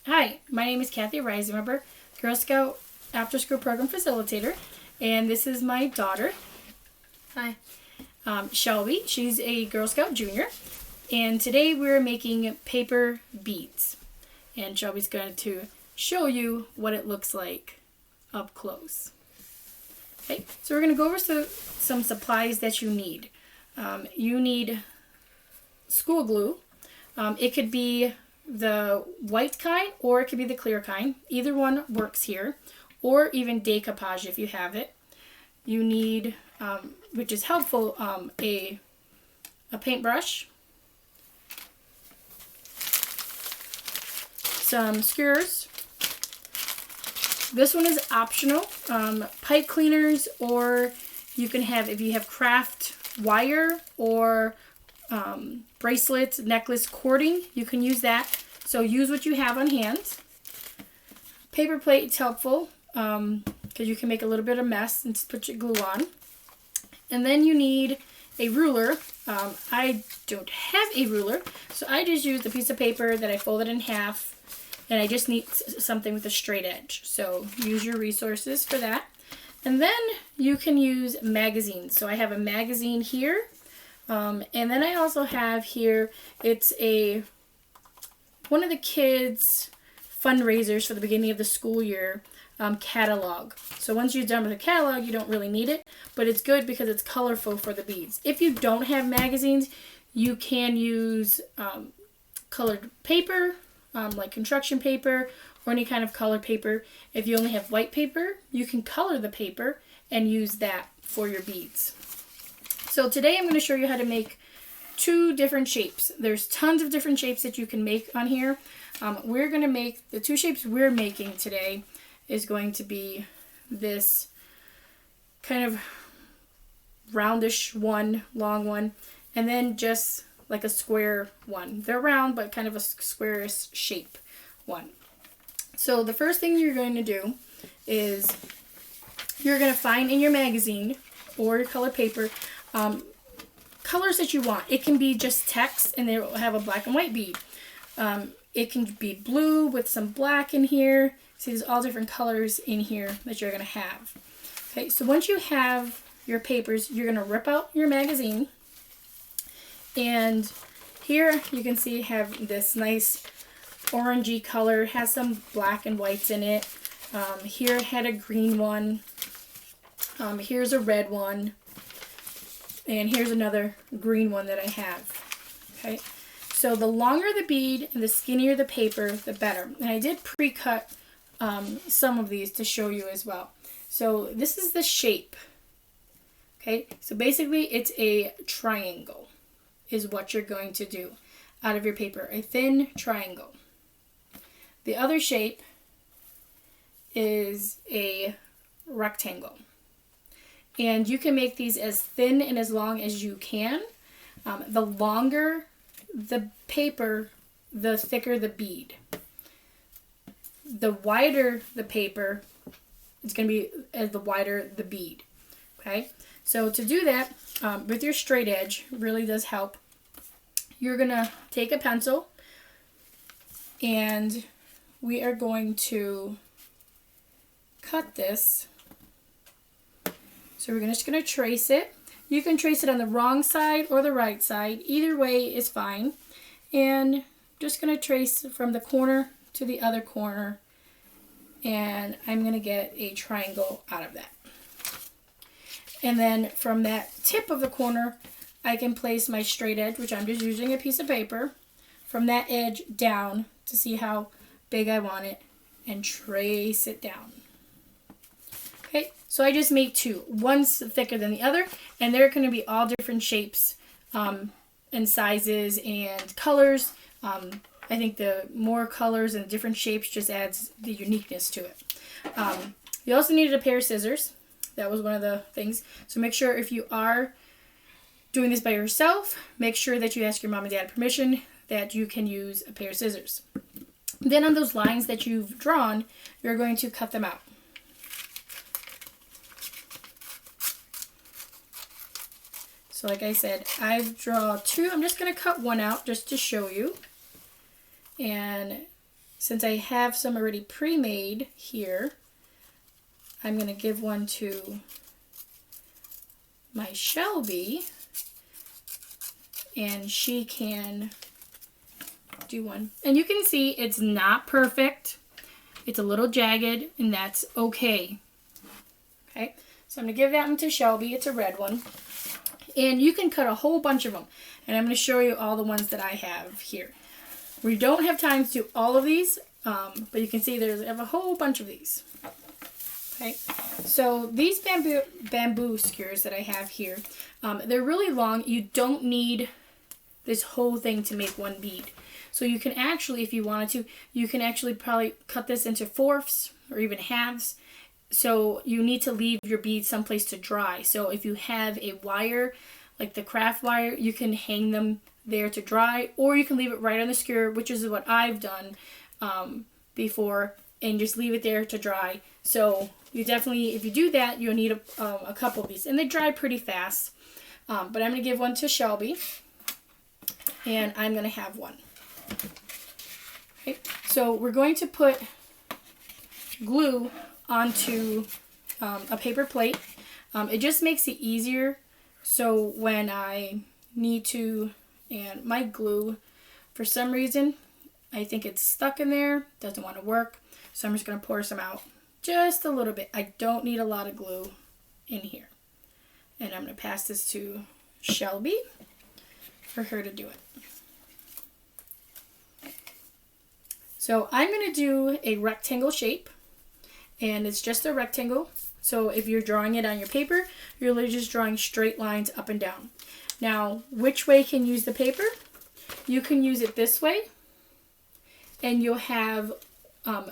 Hi, my name is Kathy Reisenweber, Girl Scout After School Program Facilitator, and this is my daughter. Hi. Shelby. She's a Girl Scout Junior, and today we're making paper beads. And Shelby's going to show you what it looks like up close. Okay, so we're going to go over some supplies that you need. You need school glue. It could be the white kind or it could be the clear kind. Either one works here, or even decoupage if you have it. You need, which is helpful, a paintbrush, some skewers. This one is optional. Pipe cleaners, or you can have, if you have craft wire or bracelets, necklace, cording, you can use that. So use what you have on hand. Paper plate is helpful because you can make a little bit of mess and just put your glue on. And then you need a ruler. I don't have a ruler, so I just used a piece of paper that I folded in half, and I just need something with a straight edge. So use your resources for that. And then you can use magazines. So I have a magazine here. And then I also have here, it's one of the kids' fundraisers for the beginning of the school year catalog. So once you're done with the catalog, you don't really need it, but it's good because it's colorful for the beads. If you don't have magazines, you can use colored paper, like construction paper or any kind of colored paper. If you only have white paper, you can color the paper and use that for your beads. So today I'm going to show you how to make two different shapes. There's tons of different shapes that you can make on here. We're going to make, the two shapes we're making today is going to be this kind of roundish one, long one, and then just like a square one. They're round, but kind of a squarish shape one. So the first thing you're going to do is you're going to find in your magazine or your color paper colors that you want. It can be just text and they will have a black and white bead. It can be blue with some black in here. See, there's all different colors in here that you're going to have. Okay, so once you have your papers, you're going to rip out your magazine. And here you can see have this nice orangey color. It has some black and whites in it. Here it had a green one. Here's a red one. And here's another green one that I have. Okay, so the longer the bead and the skinnier the paper, the better. And I did pre-cut some of these to show you as well. So this is the shape. Okay, so basically it's a triangle is what you're going to do out of your paper. A thin triangle. The other shape is a rectangle. And you can make these as thin and as long as you can. The longer the paper, the thicker the bead. The wider the paper, it's going to be the wider the bead. Okay, so to do that with your straight edge, really does help. You're going to take a pencil and we are going to cut this. So we're just going to trace it. You can trace it on the wrong side or the right side. Either way is fine. And just going to trace from the corner to the other corner. And I'm going to get a triangle out of that. And then from that tip of the corner, I can place my straight edge, which I'm just using a piece of paper, from that edge down to see how big I want it, and trace it down. Okay, so I just made two. One's thicker than the other, and they're going to be all different shapes and sizes and colors. I think the more colors and different shapes just adds the uniqueness to it. You also needed a pair of scissors. That was one of the things. So make sure if you are doing this by yourself, make sure that you ask your mom and dad permission that you can use a pair of scissors. Then on those lines that you've drawn, you're going to cut them out. So like I said, I've drawn two. I'm just going to cut one out just to show you. And since I have some already pre-made here, I'm going to give one to my Shelby, and she can do one. And you can see it's not perfect. It's a little jagged, and that's okay. Okay, so I'm going to give that one to Shelby. It's a red one. And you can cut a whole bunch of them. And I'm going to show you all the ones that I have here. We don't have time to do all of these, but you can see I have a whole bunch of these. Okay, so these bamboo skewers that I have here, they're really long. You don't need this whole thing to make one bead. So you can actually, if you wanted to, you can actually probably cut this into fourths or even halves. So you need to leave your beads someplace to dry. So if you have a wire, like the craft wire, you can hang them there to dry, or you can leave it right on the skewer, which is what I've done before, and just leave it there to dry. So you definitely, if you do that, you'll need a couple of these, and they dry pretty fast. But I'm going to give one to Shelby, and I'm going to have one. Okay, so we're going to put glue onto a paper plate. It just makes it easier. So when I need to, and my glue, for some reason, I think it's stuck in there, doesn't want to work. So I'm just going to pour some out just a little bit. I don't need a lot of glue in here. And I'm going to pass this to Shelby for her to do it. So I'm going to do a rectangle shape, and it's just a rectangle. So if you're drawing it on your paper, you're literally just drawing straight lines up and down. Now, which way can you use the paper? You can use it this way, and you'll have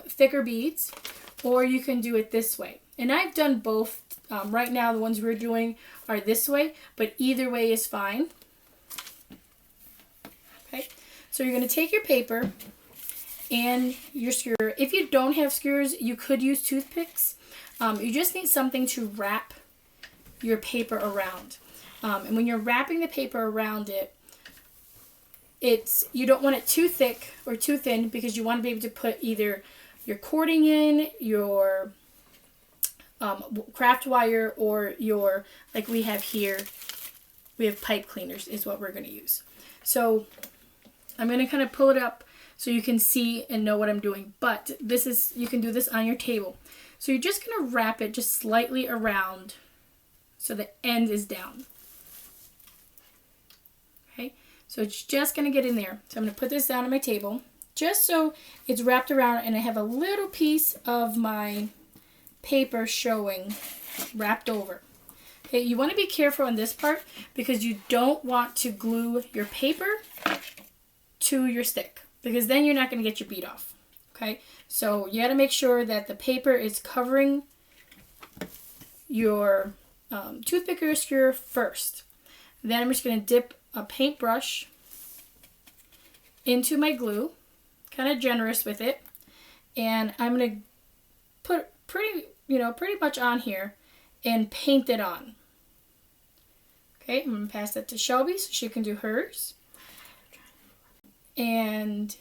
thicker beads, or you can do it this way. And I've done both. Right now, the ones we're doing are this way, but either way is fine. Okay, so you're going to take your paper and your skewer. If you don't have skewers, you could use toothpicks. You just need something to wrap your paper around. And when you're wrapping the paper around it, you don't want it too thick or too thin, because you want to be able to put either your cording in, your craft wire, or your, like we have here, we have pipe cleaners is what we're going to use. So I'm going to kind of pull it up so you can see and know what I'm doing. But this is, you can do this on your table. So you're just going to wrap it just slightly around so the end is down. Okay, so it's just going to get in there. So I'm going to put this down on my table just so it's wrapped around, and I have a little piece of my paper showing wrapped over. Okay, you want to be careful on this part because you don't want to glue your paper to your stick, because then you're not going to get your bead off. Okay, so you got to make sure that the paper is covering your toothpick or your skewer first. Then I'm just going to dip a paintbrush into my glue, kind of generous with it, and I'm going to put pretty much on here and paint it on. Okay, I'm going to pass that to Shelby so she can do hers. And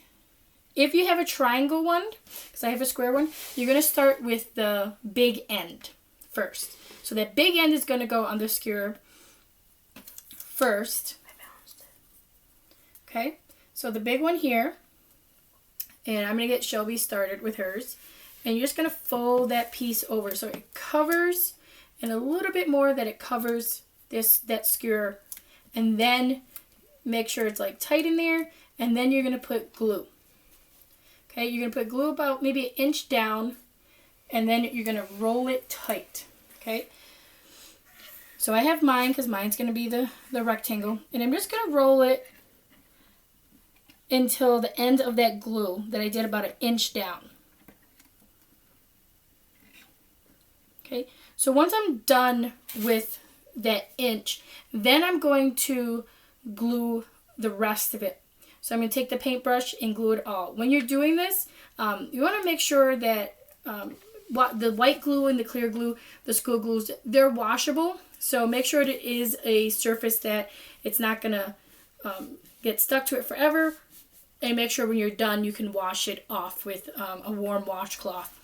if you have a triangle one, because I have a square one, you're going to start with the big end first. So that big end is going to go on the skewer first. Okay, so the big one here, and I'm going to get Shelby started with hers. And you're just going to fold that piece over so it covers, and a little bit more that it covers that skewer. And then make sure it's like tight in there, and then you're going to put glue. Okay, you're going to put glue about maybe an inch down, and then you're going to roll it tight. Okay, so I have mine because mine's going to be the rectangle, and I'm just going to roll it until the end of that glue that I did about an inch down. Okay, so once I'm done with that inch, then I'm going to glue the rest of it. So I'm going to take the paintbrush and glue it all. When you're doing this, you want to make sure that the white glue and the clear glue, the school glues, they're washable. So make sure it is a surface that it's not going to get stuck to it forever. And make sure when you're done, you can wash it off with a warm washcloth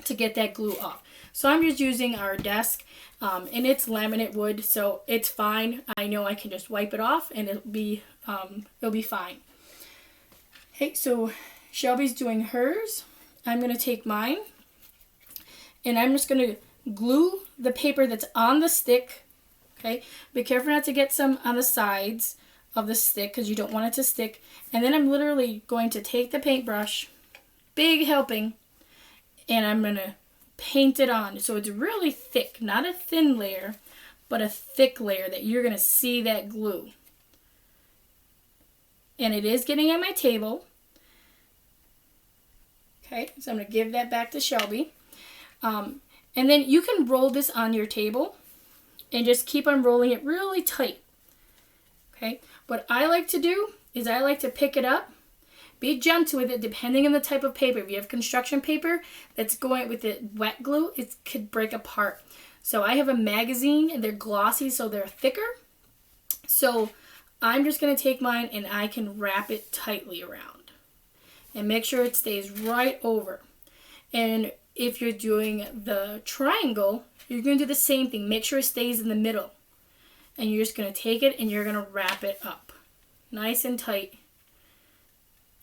to get that glue off. So I'm just using our desk, and it's laminate wood, so it's fine. I know I can just wipe it off, and it'll be fine. Okay, so Shelby's doing hers. I'm gonna take mine, and I'm just gonna glue the paper that's on the stick. Okay, be careful not to get some on the sides of the stick because you don't want it to stick. And then I'm literally going to take the paintbrush, big helping, and I'm going to paint it on. So it's really thick, not a thin layer, but a thick layer that you're going to see that glue. And it is getting at my table. Okay, so I'm going to give that back to Shelby. And then you can roll this on your table and just keep on rolling it really tight. Okay, what I like to do is I like to pick it up. Be gentle with it depending on the type of paper. If you have construction paper that's going with it wet glue, it could break apart. So I have a magazine and they're glossy, so they're thicker. So I'm just going to take mine and I can wrap it tightly around. And make sure it stays right over. And if you're doing the triangle, you're going to do the same thing. Make sure it stays in the middle. And you're just going to take it and you're going to wrap it up. Nice and tight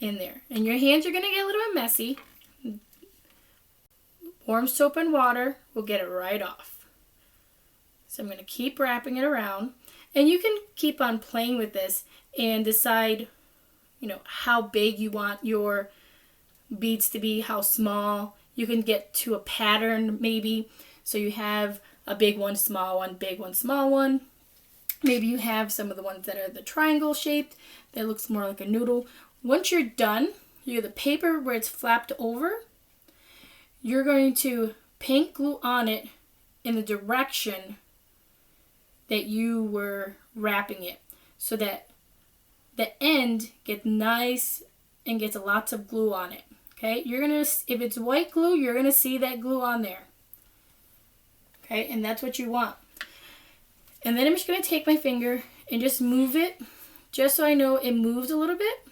in there. And your hands are going to get a little bit messy. Warm soap and water will get it right off. So I'm going to keep wrapping it around. And you can keep on playing with this and decide, how big you want your beads to be, how small. You can get to a pattern maybe. So you have a big one, small one, big one, small one. Maybe you have some of the ones that are the triangle shaped that looks more like a noodle. Once you're done, you have the paper where it's flapped over. You're going to paint glue on it in the direction that you were wrapping it so that the end gets nice and gets lots of glue on it. Okay, if it's white glue, you're going to see that glue on there. Okay, and that's what you want. And then I'm just going to take my finger and just move it, just so I know it moves a little bit.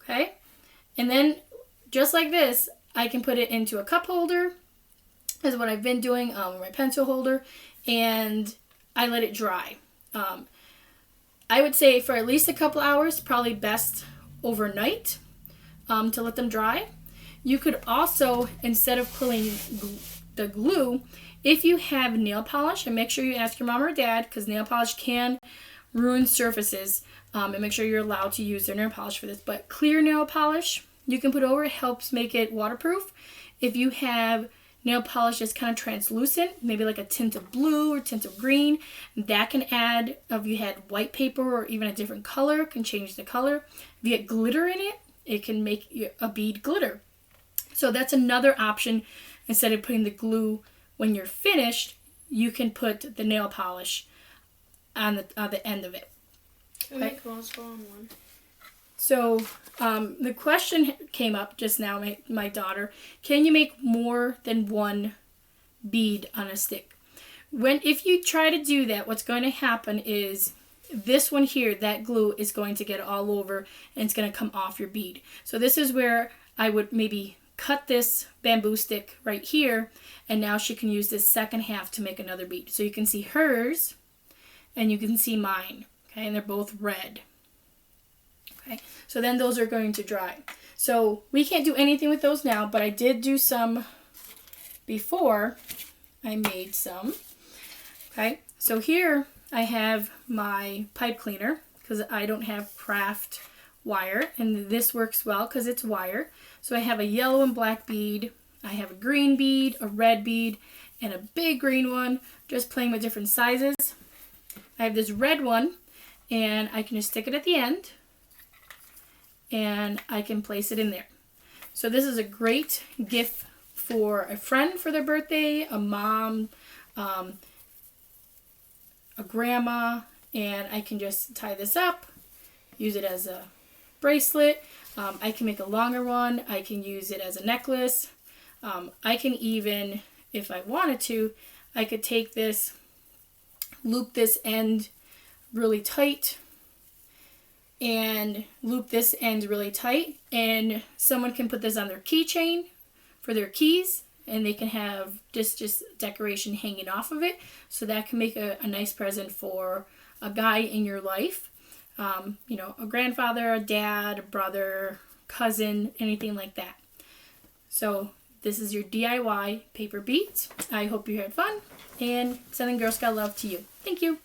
Okay? And then, just like this, I can put it into a cup holder, is what I've been doing, my pencil holder, and I let it dry. I would say for at least a couple hours, probably best overnight, to let them dry. You could also, instead of pulling the glue, if you have nail polish, and make sure you ask your mom or dad, because nail polish can ruin surfaces, and make sure you're allowed to use their nail polish for this. But clear nail polish, you can put over. It helps make it waterproof. If you have nail polish that's kind of translucent, maybe like a tint of blue or tint of green, that can add, if you had white paper or even a different color, can change the color. If you get glitter in it, it can make a bead glitter. So that's another option. Instead of putting the glue when you're finished, you can put the nail polish on the end of it. Can we make multiple on one? So the question came up just now, my daughter, can you make more than one bead on a stick? If you try to do that, what's going to happen is this one here, that glue is going to get all over and it's going to come off your bead. So this is where I would maybe cut this bamboo stick right here, and now she can use this second half to make another bead. So you can see hers and you can see mine, okay, and they're both red. Okay, so then those are going to dry. So we can't do anything with those now, but I did do some before. I made some. Okay, so here I have my pipe cleaner because I don't have craft wire, and this works well because it's wire. So I have a yellow and black bead, I have a green bead, a red bead, and a big green one, just playing with different sizes. I have this red one, and I can just stick it at the end, and I can place it in there. So this is a great gift for a friend for their birthday, a mom, a grandma, and I can just tie this up, use it as a bracelet. I can make a longer one. I can use it as a necklace. I can even, if I wanted to, I could take this, loop this end really tight, and loop this end really tight, and someone can put this on their keychain for their keys, and they can have just decoration hanging off of it. So that can make a nice present for a guy in your life. You know, a grandfather, a dad, a brother, cousin, anything like that. So this is your DIY paper beads. I hope you had fun, and sending Girl Scout love to you. Thank you.